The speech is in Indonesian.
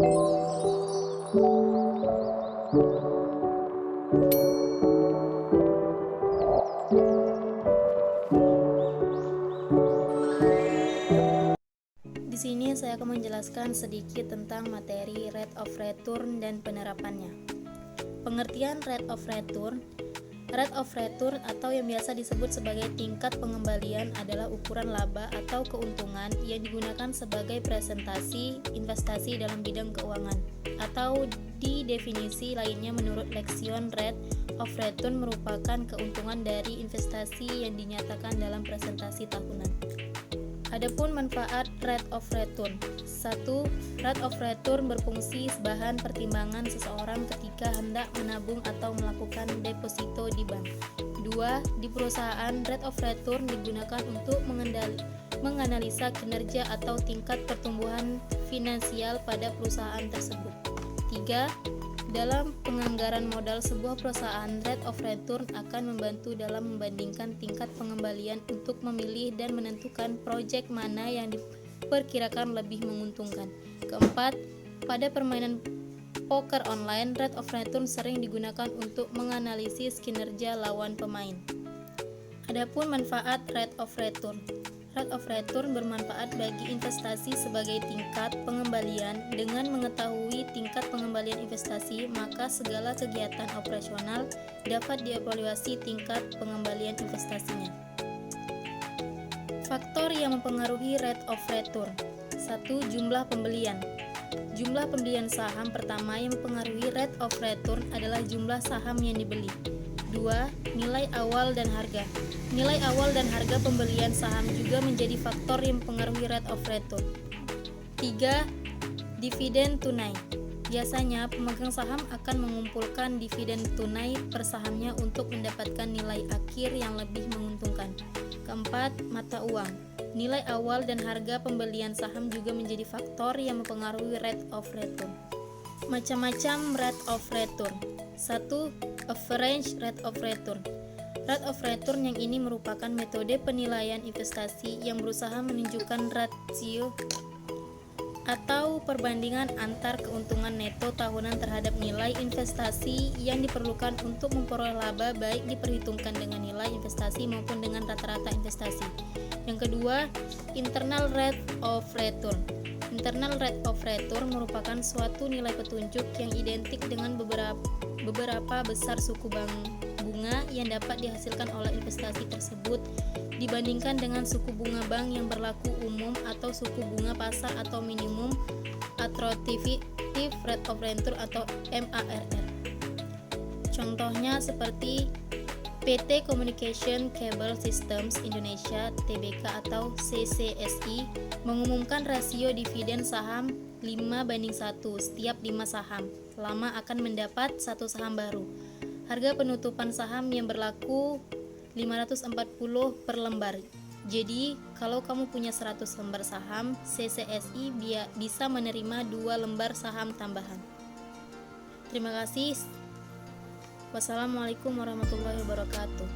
Di sini saya akan menjelaskan sedikit tentang materi rate of return dan penerapannya. Pengertian rate of return. Rate of return atau yang biasa disebut sebagai tingkat pengembalian adalah ukuran laba atau keuntungan yang digunakan sebagai presentasi investasi dalam bidang keuangan. Atau di definisi lainnya menurut Leksion, rate of return merupakan keuntungan dari investasi yang dinyatakan dalam presentasi tahunan. Adapun manfaat rate of return. 1. Rate of return berfungsi bahan pertimbangan seseorang ketika hendak menabung atau melakukan deposito di bank. 2. Di perusahaan, rate of return digunakan untuk menganalisa kinerja atau tingkat pertumbuhan finansial pada perusahaan tersebut. 3. Dalam penganggaran modal sebuah perusahaan, rate of return akan membantu dalam membandingkan tingkat pengembalian untuk memilih dan menentukan proyek mana yang diperkirakan lebih menguntungkan. Keempat, pada permainan poker online, rate of return sering digunakan untuk menganalisis kinerja lawan pemain. Adapun manfaat rate of return. Rate of return bermanfaat bagi investasi sebagai tingkat pengembalian. Dengan mengetahui tingkat pengembalian investasi, maka segala kegiatan operasional dapat dievaluasi tingkat pengembalian investasinya. Faktor yang mempengaruhi rate of return. 1. Jumlah pembelian. Jumlah pembelian saham pertama yang mempengaruhi rate of return adalah jumlah saham yang dibeli. 2. Nilai awal dan harga. Nilai awal dan harga pembelian saham juga menjadi faktor yang mempengaruhi rate of return. 3. Dividen tunai. Biasanya pemegang saham akan mengumpulkan dividen tunai per sahamnya untuk mendapatkan nilai akhir yang lebih menguntungkan. Keempat, mata uang. Nilai awal dan harga pembelian saham juga menjadi faktor yang mempengaruhi rate of return. Macam-macam rate of return. 1. Average rate of return. Rate of return yang ini merupakan metode penilaian investasi yang berusaha menunjukkan rasio atau perbandingan antar keuntungan neto tahunan terhadap nilai investasi yang diperlukan untuk memperoleh laba, baik diperhitungkan dengan nilai investasi maupun dengan rata-rata investasi. Yang kedua, internal rate of return. Internal rate of return merupakan suatu nilai petunjuk yang identik dengan beberapa besar suku bunga yang dapat dihasilkan oleh investasi tersebut dibandingkan dengan suku bunga bank yang berlaku umum atau suku bunga pasar atau minimum attractive rate of return atau MARR. Contohnya seperti PT Communication Cable Systems Indonesia Tbk atau CCSI mengumumkan rasio dividen saham 5:1 setiap 5 saham. Lama akan mendapat 1 saham baru. Harga penutupan saham yang berlaku 540 per lembar. Jadi, kalau kamu punya 100 lembar saham, CCSI bisa menerima 2 lembar saham tambahan. Terima kasih. Wassalamualaikum warahmatullahi wabarakatuh.